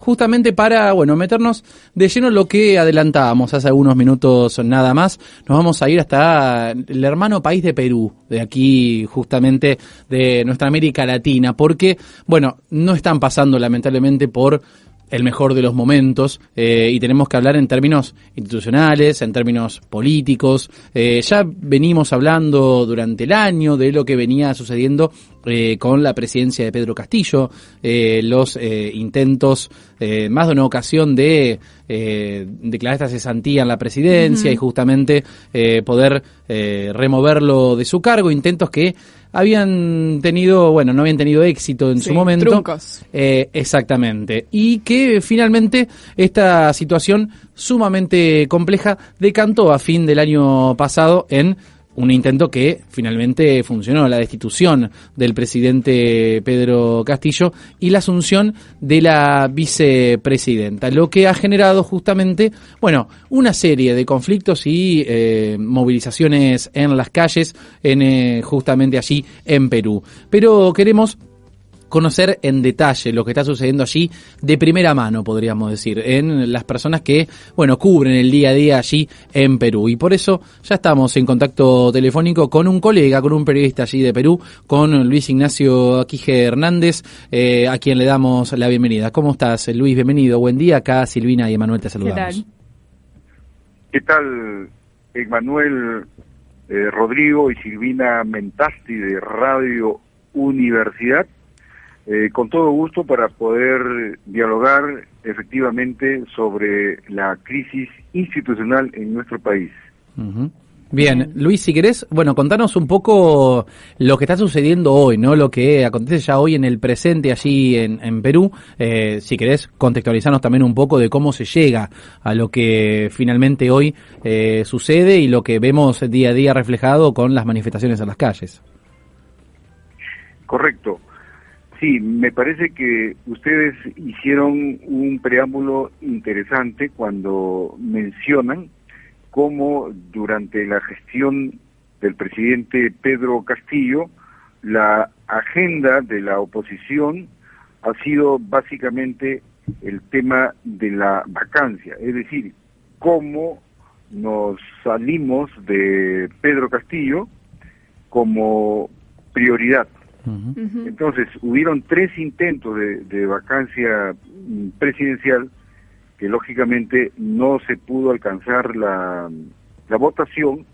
justamente para, bueno, meternos de lleno en lo que adelantábamos hace algunos minutos nada más. Nos vamos a ir hasta el hermano país de Perú, de aquí justamente de nuestra América Latina, porque, bueno, no están pasando lamentablemente por el mejor de los momentos, y tenemos que hablar en términos institucionales, en términos políticos. Ya venimos hablando durante el año de lo que venía sucediendo con la presidencia de Pedro Castillo, los intentos, más de una ocasión, de declarar esta cesantía en la presidencia y justamente poder removerlo de su cargo, intentos que habían tenido, bueno, no habían tenido éxito en su momento. Truncos. Exactamente. Y que finalmente esta situación sumamente compleja decantó a fin del año pasado en un intento que finalmente funcionó, la destitución del presidente Pedro Castillo y la asunción de la vicepresidenta, lo que ha generado justamente, bueno, una serie de conflictos y movilizaciones en las calles, justamente allí en Perú. Pero queremos conocer en detalle lo que está sucediendo allí de primera mano, podríamos decir, en las personas que, bueno, cubren el día a día allí en Perú. Y por eso ya estamos en contacto telefónico con un colega, con un periodista allí de Perú, con Luis Ignacio Aquije Hernández, a quien le damos la bienvenida. ¿Cómo estás, Luis? Bienvenido. Buen día. Acá Silvina y Emanuel te saludamos. ¿Qué tal, Emanuel, Rodrigo y Silvina Mentasti de Radio Universidad? Con todo gusto para poder dialogar efectivamente sobre la crisis institucional en nuestro país. Bien, Luis, si querés, bueno, contanos un poco lo que está sucediendo hoy, ¿no? Lo que acontece ya hoy en el presente allí en Perú. Si querés contextualizarnos también un poco de cómo se llega a lo que finalmente hoy sucede y lo que vemos día a día reflejado con las manifestaciones en las calles. Correcto. Sí, me parece que ustedes hicieron un preámbulo interesante cuando mencionan cómo durante la gestión del presidente Pedro Castillo, la agenda de la oposición ha sido básicamente el tema de la vacancia, es decir, cómo nos salimos de Pedro Castillo como prioridad. Entonces, hubieron 3 intentos de vacancia presidencial que lógicamente no se pudo alcanzar la votación,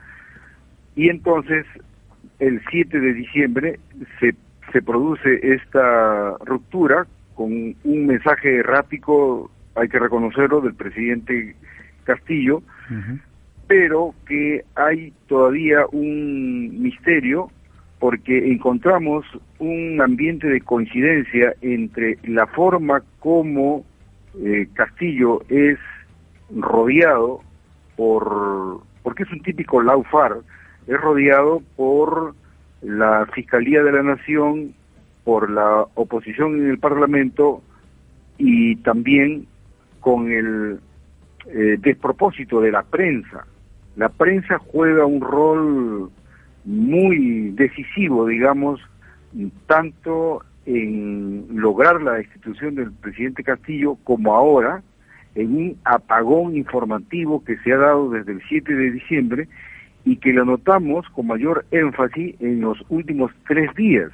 y entonces el 7 de diciembre se produce esta ruptura con un mensaje errático, hay que reconocerlo, del presidente Castillo, pero que hay todavía un misterio, porque encontramos un ambiente de coincidencia entre la forma como Castillo es rodeado porque es un típico laufar, es rodeado por la Fiscalía de la Nación, por la oposición en el Parlamento y también con el despropósito de la prensa. La prensa juega un rol muy decisivo, digamos, tanto en lograr la destitución del presidente Castillo como ahora en un apagón informativo que se ha dado desde el 7 de diciembre y que lo notamos con mayor énfasis en los últimos 3 días.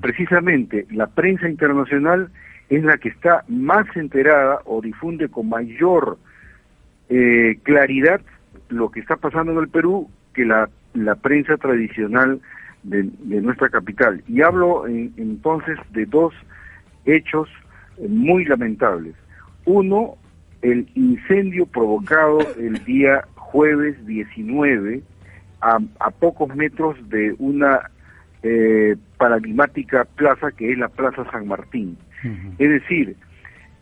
Precisamente la prensa internacional es la que está más enterada o difunde con mayor claridad lo que está pasando en el Perú que la prensa tradicional de nuestra capital. Y hablo entonces de 2 hechos muy lamentables. Uno, el incendio provocado el día jueves 19 a pocos metros de una paradigmática plaza que es la Plaza San Martín. Es decir,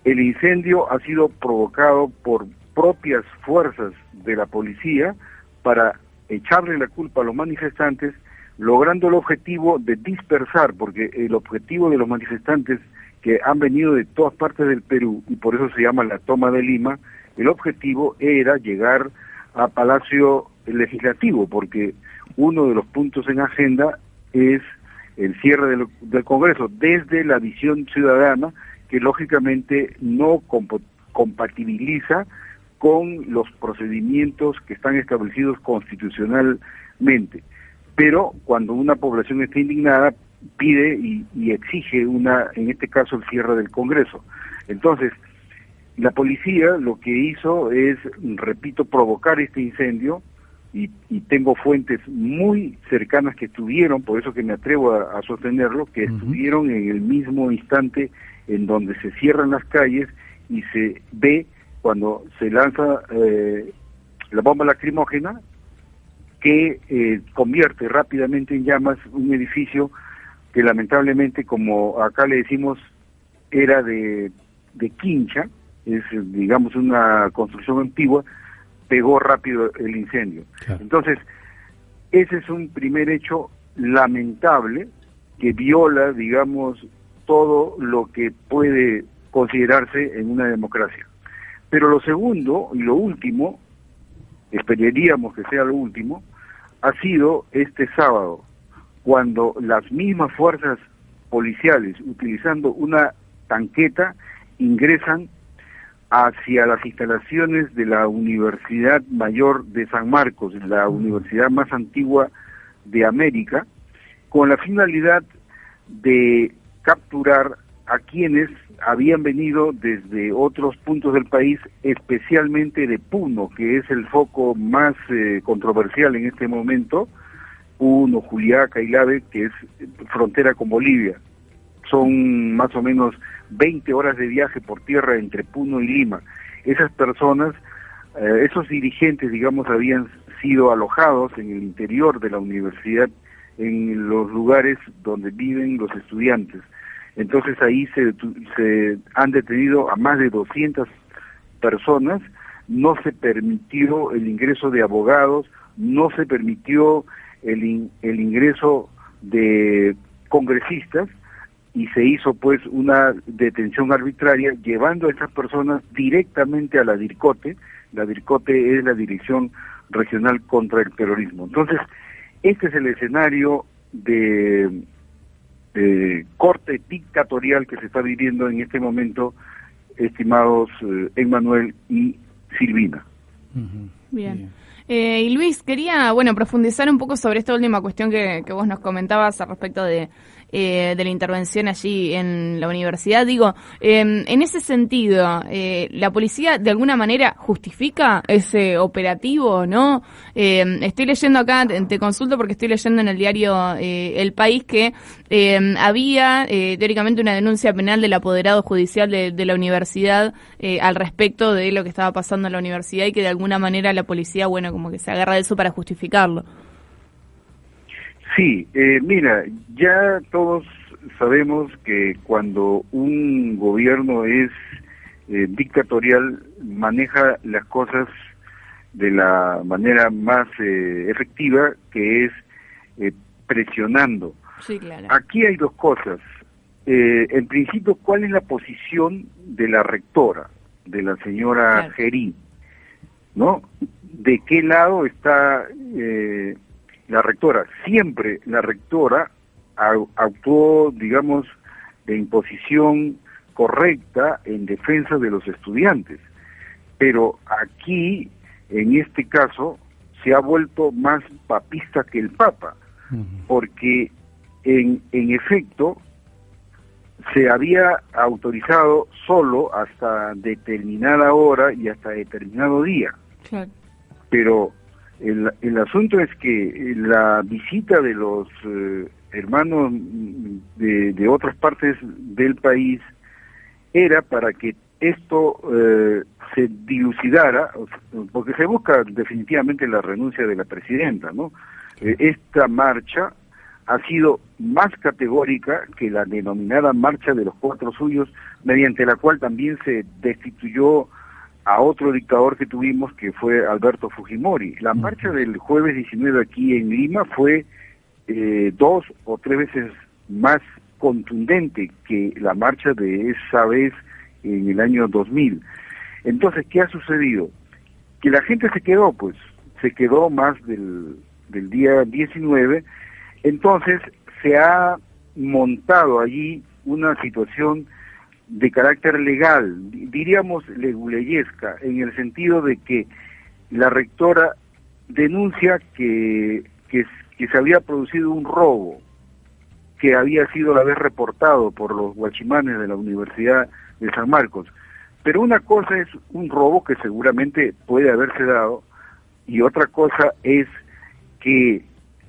el incendio ha sido provocado por propias fuerzas de la policía para echarle la culpa a los manifestantes, logrando el objetivo de dispersar, porque el objetivo de los manifestantes que han venido de todas partes del Perú, y por eso se llama la toma de Lima, el objetivo era llegar a Palacio Legislativo, porque uno de los puntos en agenda es el cierre del Congreso, desde la visión ciudadana que lógicamente no compatibiliza con los procedimientos que están establecidos constitucionalmente. Pero cuando una población está indignada, pide y exige en este caso, el cierre del Congreso. Entonces, la policía lo que hizo es, repito, provocar este incendio, y tengo fuentes muy cercanas que estuvieron, por eso que me atrevo a sostenerlo, que estuvieron en el mismo instante en donde se cierran las calles y se ve cuando se lanza la bomba lacrimógena, que convierte rápidamente en llamas un edificio que lamentablemente, como acá le decimos, era de quincha, es digamos una construcción antigua, pegó rápido el incendio. Claro. Entonces, ese es un primer hecho lamentable que viola, digamos, todo lo que puede considerarse en una democracia. Pero lo segundo y lo último, esperaríamos que sea lo último, ha sido este sábado, cuando las mismas fuerzas policiales, utilizando una tanqueta, ingresan hacia las instalaciones de la Universidad Mayor de San Marcos, la universidad más antigua de América, con la finalidad de capturar a quienes habían venido desde otros puntos del país, especialmente de Puno, que es el foco más controversial en este momento, Puno, Juliaca y Lave, que es frontera con Bolivia. Son más o menos 20 horas de viaje por tierra entre Puno y Lima. Esas personas, esos dirigentes, digamos, habían sido alojados en el interior de la universidad, en los lugares donde viven los estudiantes. Entonces ahí se han detenido a más de 200 personas, no se permitió el ingreso de abogados, no se permitió el ingreso de congresistas, y se hizo pues una detención arbitraria llevando a estas personas directamente a la DIRCOTE. La DIRCOTE es la Dirección Regional contra el Terrorismo. Entonces, este es el escenario de corte dictatorial que se está viviendo en este momento, estimados Emmanuel y Silvina. Bien. Y Luis, quería profundizar un poco sobre esta última cuestión que vos nos comentabas al respecto de la intervención allí en la universidad. Digo, en ese sentido, ¿la policía de alguna manera justifica ese operativo, no? Estoy leyendo acá, te consulto porque estoy leyendo en el diario El País que había teóricamente una denuncia penal del apoderado judicial de la universidad al respecto de lo que estaba pasando en la universidad, y que de alguna manera la policía, como que se agarra de eso para justificarlo. Sí, mira, ya todos sabemos que cuando un gobierno es dictatorial, maneja las cosas de la manera más efectiva, que es presionando. Sí, claro. Aquí hay dos cosas. En principio, ¿cuál es la posición de la rectora, de la señora Gerín? ¿No? ¿De qué lado está la rectora? Siempre la rectora actuó, digamos, de imposición correcta en defensa de los estudiantes. Pero aquí, en este caso, se ha vuelto más papista que el Papa, porque en efecto se había autorizado solo hasta determinada hora y hasta determinado día. Claro. Pero el asunto es que la visita de los hermanos de otras partes del país era para que esto se dilucidara, porque se busca definitivamente la renuncia de la presidenta, ¿no? Esta marcha ha sido más categórica que la denominada Marcha de los Cuatro Suyos, mediante la cual también se destituyó a otro dictador que tuvimos, que fue Alberto Fujimori. La marcha del jueves 19 aquí en Lima fue 2 o 3 veces más contundente que la marcha de esa vez en el año 2000. Entonces, ¿qué ha sucedido? Que la gente se quedó más del día 19, entonces se ha montado allí una situación de carácter legal, diríamos leguleyesca, en el sentido de que la rectora denuncia que se había producido un robo, que había sido a la vez reportado por los guachimanes de la Universidad de San Marcos. Pero una cosa es un robo que seguramente puede haberse dado, y otra cosa es que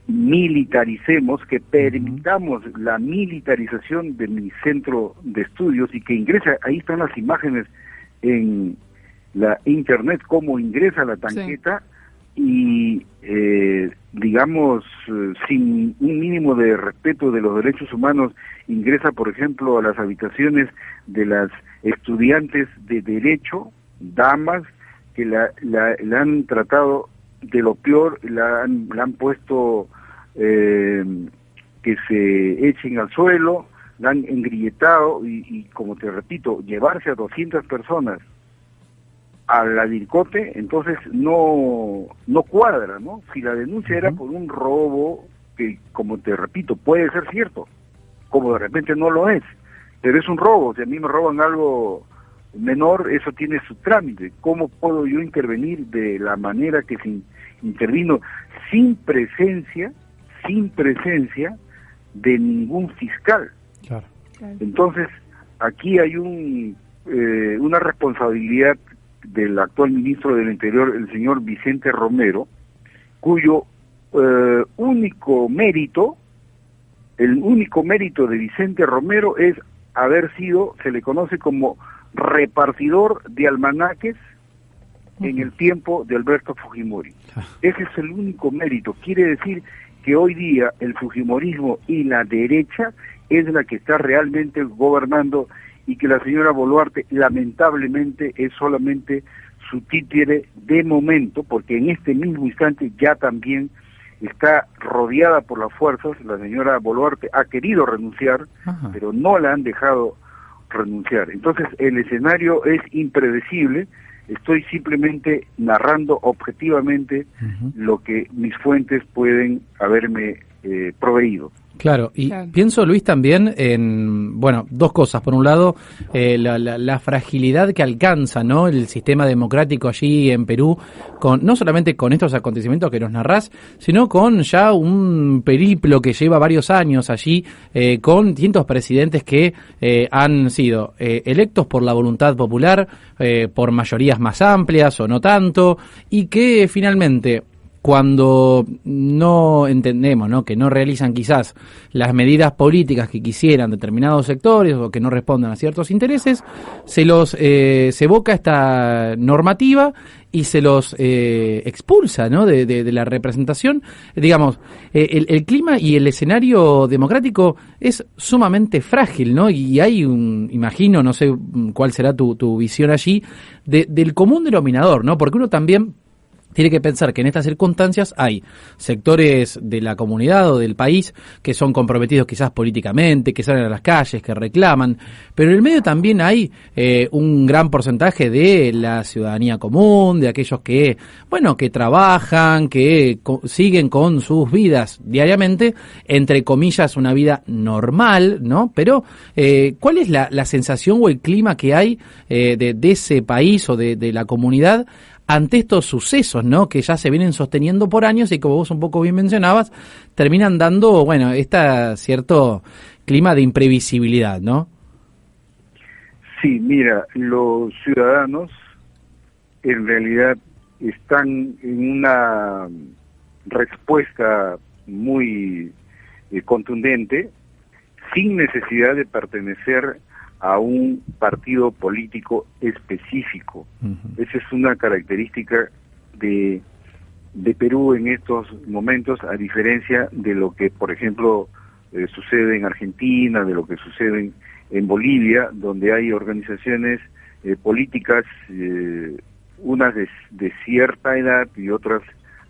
militaricemos, que permitamos la militarización de mi centro de estudios y que ingresa, ahí están las imágenes en la internet, cómo ingresa la tanqueta, sí. Y digamos, sin un mínimo de respeto de los derechos humanos, ingresa, por ejemplo, a las habitaciones de las estudiantes de Derecho, damas, que la han tratado de lo peor, la han puesto que se echen al suelo, la han engrilletado y como te repito, llevarse a 200 personas a la DIRCOTE, entonces no cuadra, ¿no? Si la denuncia era por un robo, que como te repito, puede ser cierto, como de repente no lo es, pero es un robo. Si a mí me roban algo menor, eso tiene su trámite. ¿Cómo puedo yo intervenir de la manera que se intervino sin presencia de ningún fiscal? Claro. Entonces, aquí hay una responsabilidad del actual ministro del Interior, el señor Vicente Romero, cuyo único mérito de Vicente Romero es haber sido, se le conoce como repartidor de almanaques en el tiempo de Alberto Fujimori. Ese es el único mérito. Quiere decir que hoy día el fujimorismo y la derecha es la que está realmente gobernando, y que la señora Boluarte lamentablemente es solamente su títere de momento, porque en este mismo instante ya también está rodeada por las fuerzas. La señora Boluarte ha querido renunciar, pero no la han dejado renunciar. Entonces el escenario es impredecible. Estoy simplemente narrando objetivamente lo que mis fuentes pueden haberme proveído. Claro, y pienso, Luis, también en, bueno, dos cosas. Por un lado, la fragilidad que alcanza, ¿no?, el sistema democrático allí en Perú, no solamente con estos acontecimientos que nos narrás, sino con ya un periplo que lleva varios años allí, con distintos presidentes que han sido electos por la voluntad popular, por mayorías más amplias o no tanto, y que finalmente, cuando no entendemos, ¿no?, que no realizan quizás las medidas políticas que quisieran determinados sectores o que no respondan a ciertos intereses, se evoca esta normativa y se los expulsa, ¿no?, de la representación. Digamos, el clima y el escenario democrático es sumamente frágil, ¿no? Y hay imagino, no sé cuál será tu visión allí, del común denominador, ¿no? Porque uno también tiene que pensar que en estas circunstancias hay sectores de la comunidad o del país que son comprometidos quizás políticamente, que salen a las calles, que reclaman, pero en el medio también hay un gran porcentaje de la ciudadanía común, de aquellos que, bueno, que trabajan, que siguen con sus vidas diariamente, entre comillas, una vida normal, ¿no? Pero, ¿cuál es la sensación o el clima que hay de ese país o de la comunidad ante estos sucesos, ¿no?, que ya se vienen sosteniendo por años y, como vos un poco bien mencionabas, terminan dando, bueno, cierto clima de imprevisibilidad, ¿no? Sí, mira, los ciudadanos en realidad están en una respuesta muy contundente, sin necesidad de pertenecer a un partido político específico. Esa es una característica de Perú en estos momentos, a diferencia de lo que, por ejemplo, sucede en Argentina, de lo que sucede en Bolivia, donde hay organizaciones políticas, unas de cierta edad y otras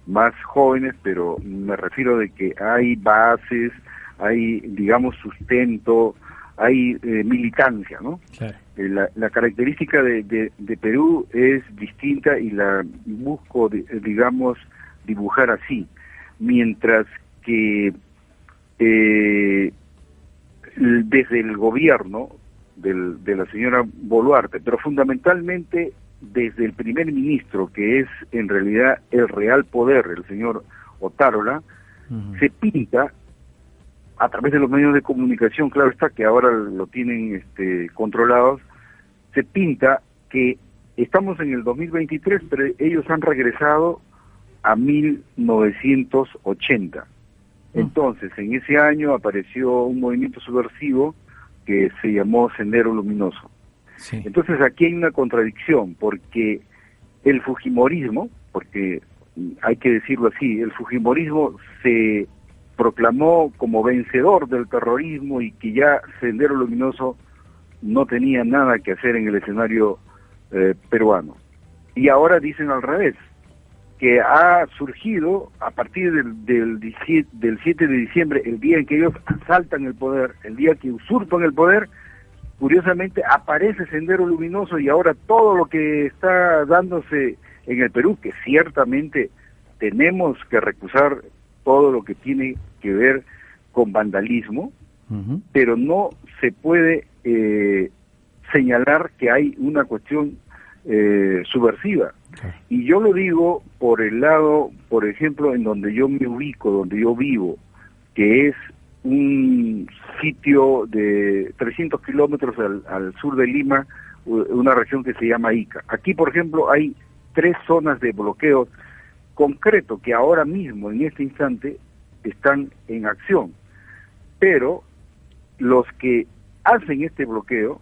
más jóvenes, pero me refiero de que hay bases, hay, digamos, sustento, hay militancia, ¿no? Claro. La característica de Perú es distinta y la busco, digamos, dibujar así. Mientras que desde el gobierno de la señora Boluarte, pero fundamentalmente desde el primer ministro, que es en realidad el real poder, el señor Otárola, se pinta a través de los medios de comunicación, claro está que ahora lo tienen controlados, se pinta que estamos en el 2023, pero ellos han regresado a 1980. Entonces, en ese año apareció un movimiento subversivo que se llamó Sendero Luminoso. Sí. Entonces aquí hay una contradicción, porque el fujimorismo, porque hay que decirlo así, el fujimorismo se proclamó como vencedor del terrorismo y que ya Sendero Luminoso no tenía nada que hacer en el escenario peruano. Y ahora dicen al revés, que ha surgido a partir del 7 de diciembre, el día en que ellos asaltan el poder, el día que usurpan el poder, curiosamente aparece Sendero Luminoso y ahora todo lo que está dándose en el Perú, que ciertamente tenemos que recusar todo lo que tiene que ver con vandalismo, pero no se puede señalar que hay una cuestión subversiva. Y yo lo digo por el lado, por ejemplo, en donde yo me ubico, donde yo vivo, que es un sitio de 300 kilómetros al sur de Lima, una región que se llama Ica. Aquí, por ejemplo, hay 3 zonas de bloqueo concreto que ahora mismo, en este instante, están en acción. Pero los que hacen este bloqueo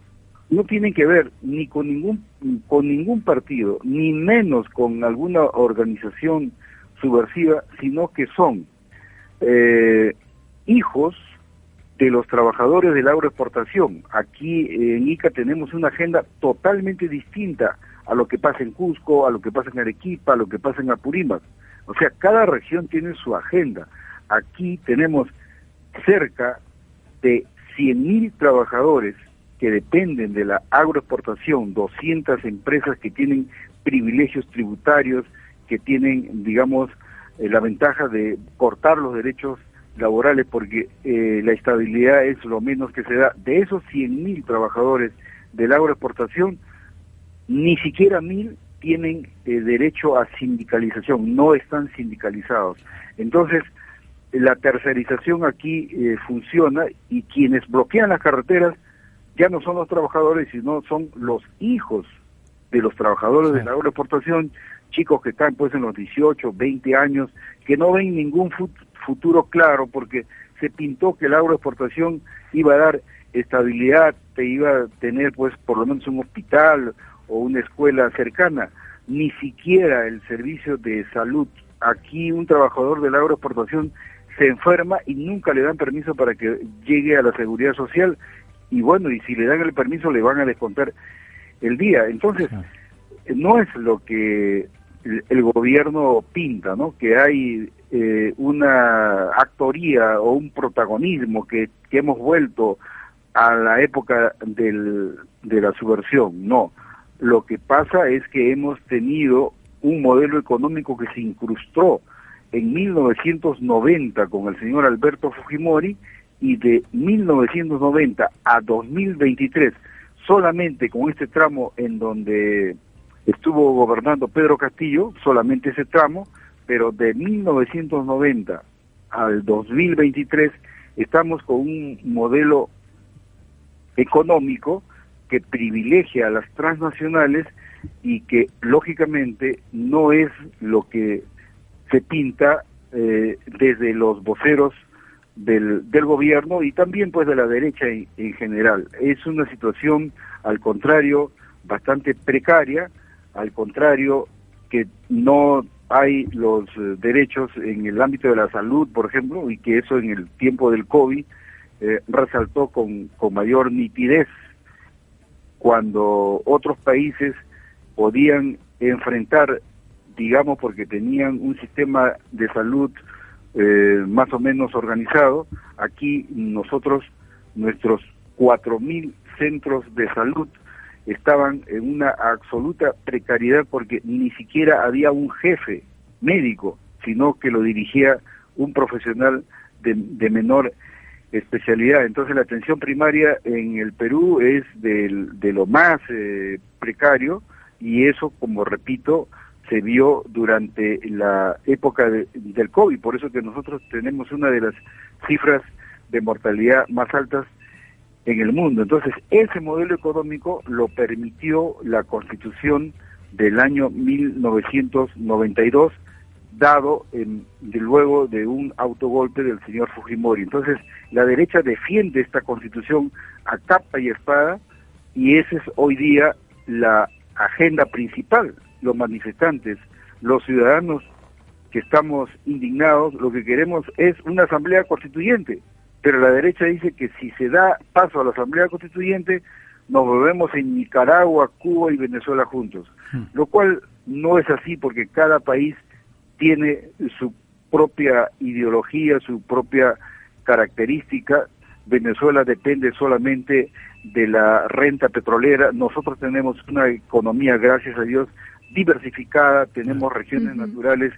no tienen que ver ni con ningún partido, ni menos con alguna organización subversiva, sino que son hijos de los trabajadores de la agroexportación. Aquí en Ica tenemos una agenda totalmente distinta a lo que pasa en Cusco, a lo que pasa en Arequipa, a lo que pasa en Apurímac. O sea, cada región tiene su agenda. Aquí tenemos cerca de 100.000 trabajadores que dependen de la agroexportación, 200 empresas que tienen privilegios tributarios, que tienen, digamos, la ventaja de cortar los derechos laborales porque la estabilidad es lo menos que se da. De esos 100.000 trabajadores de la agroexportación, ni siquiera 1.000 tienen derecho a sindicalización, no están sindicalizados. Entonces, la tercerización aquí funciona y quienes bloquean las carreteras ya no son los trabajadores, sino son los hijos de los trabajadores de la agroexportación, chicos que están pues en los 18, 20 años, que no ven ningún futuro claro, porque se pintó que la agroexportación iba a dar estabilidad, te iba a tener pues por lo menos un hospital o una escuela cercana, ni siquiera el servicio de salud. Aquí un trabajador de la agroexportación se enferma y nunca le dan permiso para que llegue a la seguridad social, y bueno, y si le dan el permiso le van a descontar el día. Entonces, no es lo que el gobierno pinta, ¿no? Que hay una actoría o un protagonismo que hemos vuelto a la época de la subversión. No, lo que pasa es que hemos tenido un modelo económico que se incrustó en 1990 con el señor Alberto Fujimori, y de 1990 a 2023, solamente con este tramo en donde estuvo gobernando Pedro Castillo, solamente ese tramo, pero de 1990 al 2023 estamos con un modelo económico que privilegia a las transnacionales y que lógicamente no es lo que se pinta desde los voceros del gobierno y también pues de la derecha en general. Es una situación, al contrario, bastante precaria, al contrario que no hay los derechos en el ámbito de la salud, por ejemplo, y que eso en el tiempo del COVID resaltó con mayor nitidez, cuando otros países podían enfrentar, digamos, porque tenían un sistema de salud más o menos organizado. Aquí nosotros, nuestros 4.000 centros de salud estaban en una absoluta precariedad porque ni siquiera había un jefe médico, sino que lo dirigía un profesional de menor especialidad. Entonces la atención primaria en el Perú es de lo más precario, y eso, como repito, se vio durante la época del COVID, por eso que nosotros tenemos una de las cifras de mortalidad más altas en el mundo. Entonces, ese modelo económico lo permitió la Constitución del año 1992, dado luego de un autogolpe del señor Fujimori. Entonces, la derecha defiende esta Constitución a capa y espada, y esa es hoy día la agenda principal. Los manifestantes, los ciudadanos que estamos indignados, lo que queremos es una asamblea constituyente, pero la derecha dice que si se da paso a la asamblea constituyente, nos volvemos en Nicaragua, Cuba y Venezuela juntos, lo cual no es así, porque cada país tiene su propia ideología, su propia característica. Venezuela depende solamente de la renta petrolera. Nosotros tenemos una economía, gracias a Dios, diversificada, tenemos regiones naturales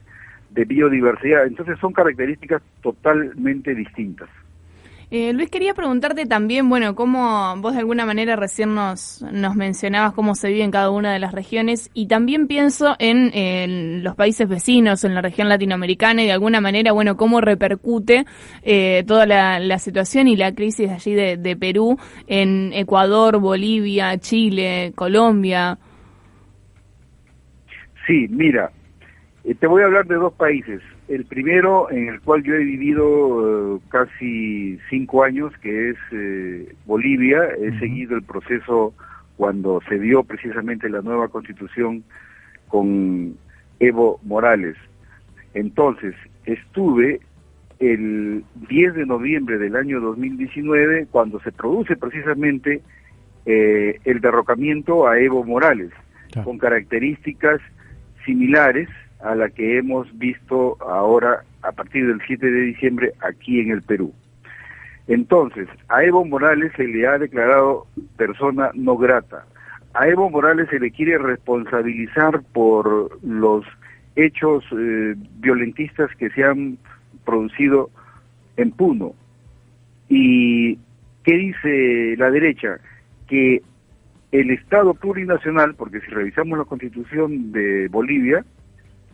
de biodiversidad, entonces son características totalmente distintas. Luis, quería preguntarte también, bueno, cómo vos de alguna manera recién nos mencionabas cómo se vive en cada una de las regiones, y también pienso en los países vecinos, en la región latinoamericana, y de alguna manera, bueno, cómo repercute toda la situación y la crisis allí de Perú en Ecuador, Bolivia, Chile, Colombia. Sí, mira, te voy a hablar de dos países. El primero, en el cual yo he vivido casi 5 años, que es Bolivia. He seguido el proceso cuando se dio precisamente la nueva Constitución con Evo Morales. Entonces, estuve el 10 de noviembre del año 2019, cuando se produce precisamente el derrocamiento a Evo Morales, con características similares a la que hemos visto ahora a partir del 7 de diciembre aquí en el Perú. Entonces, a Evo Morales se le ha declarado persona no grata. A Evo Morales se le quiere responsabilizar por los hechos violentistas que se han producido en Puno. ¿Y qué dice la derecha? Que el Estado plurinacional, porque si revisamos la Constitución de Bolivia,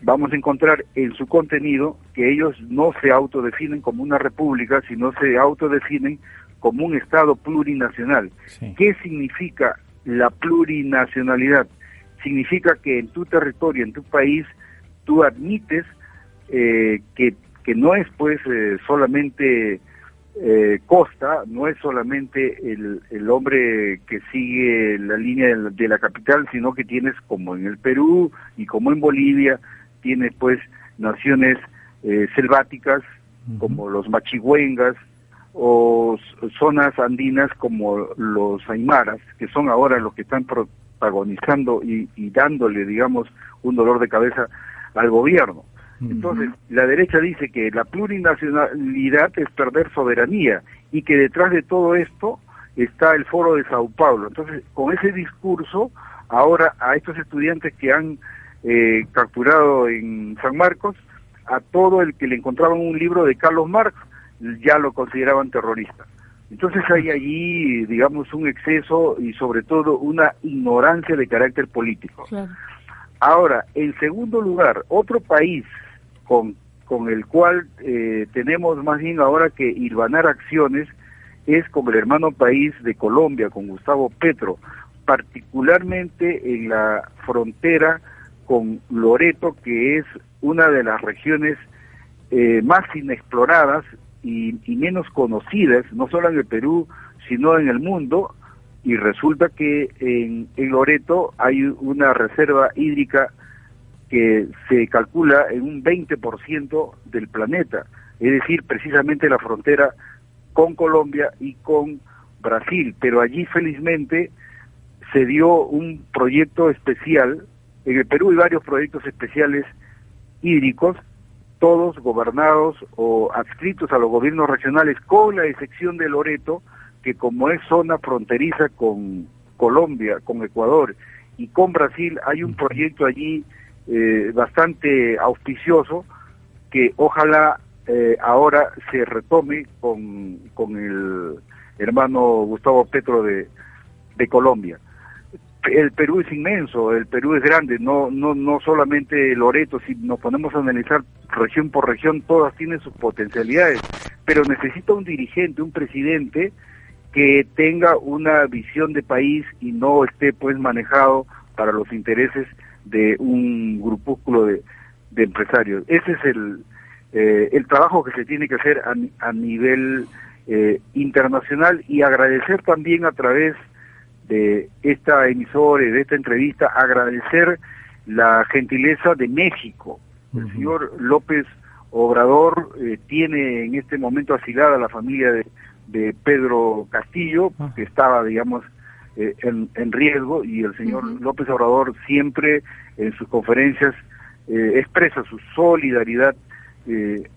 vamos a encontrar en su contenido que ellos no se autodefinen como una república, sino se autodefinen como un Estado plurinacional. Sí. ¿Qué significa la plurinacionalidad? Significa que en tu territorio, en tu país, tú admites que no es pues solamente Costa, no es solamente el hombre que sigue la línea de la capital, sino que tienes, como en el Perú y como en Bolivia, tienes pues naciones selváticas como los machigüengas, o zonas andinas como los aymaras, que son ahora los que están protagonizando y dándole, digamos, un dolor de cabeza al gobierno. Entonces, la derecha dice que la plurinacionalidad es perder soberanía, y que detrás de todo esto está el Foro de Sao Paulo. Entonces, con ese discurso, ahora a estos estudiantes que han capturado en San Marcos, a todo el que le encontraban un libro de Carlos Marx, ya lo consideraban terrorista. Entonces hay allí, digamos, un exceso y sobre todo una ignorancia de carácter político. Claro. Ahora, en segundo lugar, otro país con el cual tenemos más bien ahora que hilvanar acciones es con el hermano país de Colombia, con Gustavo Petro, particularmente en la frontera con Loreto, que es una de las regiones más inexploradas y menos conocidas, no solo en el Perú, sino en el mundo, y resulta que en Loreto hay una reserva hídrica que se calcula en un 20% del planeta, es decir, precisamente la frontera con Colombia y con Brasil, pero allí felizmente se dio un proyecto especial. En el Perú hay varios proyectos especiales hídricos, todos gobernados o adscritos a los gobiernos regionales, con la excepción de Loreto, que como es zona fronteriza con Colombia, con Ecuador y con Brasil, hay un proyecto allí bastante auspicioso que ojalá ahora se retome con el hermano Gustavo Petro de Colombia. El Perú es inmenso, el Perú es grande, no solamente Loreto. Si nos ponemos a analizar región por región, todas tienen sus potencialidades, pero necesita un dirigente, un presidente que tenga una visión de país y no esté pues manejado para los intereses de un grupúsculo de empresarios. Ese es el trabajo que se tiene que hacer a nivel internacional, y agradecer también a través de esta emisora y de esta entrevista, agradecer la gentileza de México. El señor López Obrador tiene en este momento asilada la familia de Pedro Castillo, que estaba, digamos, en riesgo, y el señor López Obrador siempre en sus conferencias expresa su solidaridad en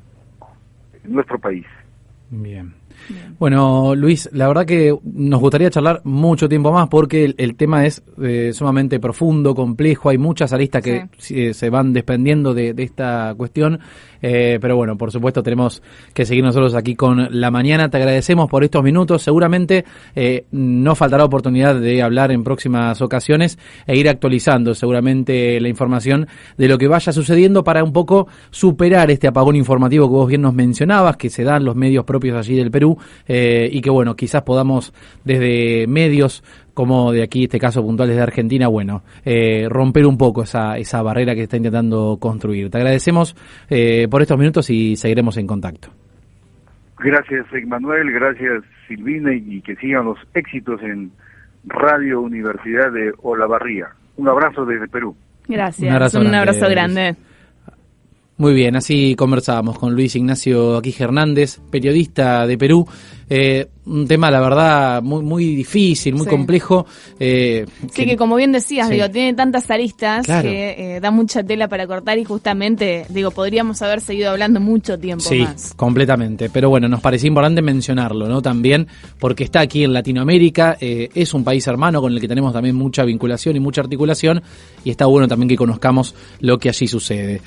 nuestro país. Bien. Bueno, Luis, la verdad que nos gustaría charlar mucho tiempo más, porque el tema es sumamente profundo, complejo, hay muchas aristas que se van desprendiendo de esta cuestión, pero bueno, por supuesto tenemos que seguir nosotros aquí con La Mañana. Te agradecemos por estos minutos, seguramente no faltará oportunidad de hablar en próximas ocasiones e ir actualizando seguramente la información de lo que vaya sucediendo para un poco superar este apagón informativo que vos bien nos mencionabas, que se da en los medios propios allí del Perú, y que bueno, quizás podamos desde medios como de aquí, este caso puntual desde Argentina, bueno, romper un poco esa barrera que está intentando construir. Te agradecemos por estos minutos y seguiremos en contacto. Gracias, Emmanuel, gracias, Silvina, y que sigan los éxitos en Radio Universidad de Olavarría. Un abrazo desde Perú. Gracias, un abrazo grande. Muy bien, así conversábamos con Luis Ignacio Aquije Hernández, periodista de Perú. Un tema, la verdad, muy difícil, muy complejo. Que como bien decías, tiene tantas aristas que da mucha tela para cortar, y justamente, podríamos haber seguido hablando mucho tiempo más. Sí, completamente. Pero bueno, nos parecía importante mencionarlo, ¿no? También porque está aquí en Latinoamérica, es un país hermano con el que tenemos también mucha vinculación y mucha articulación, y está bueno también que conozcamos lo que allí sucede.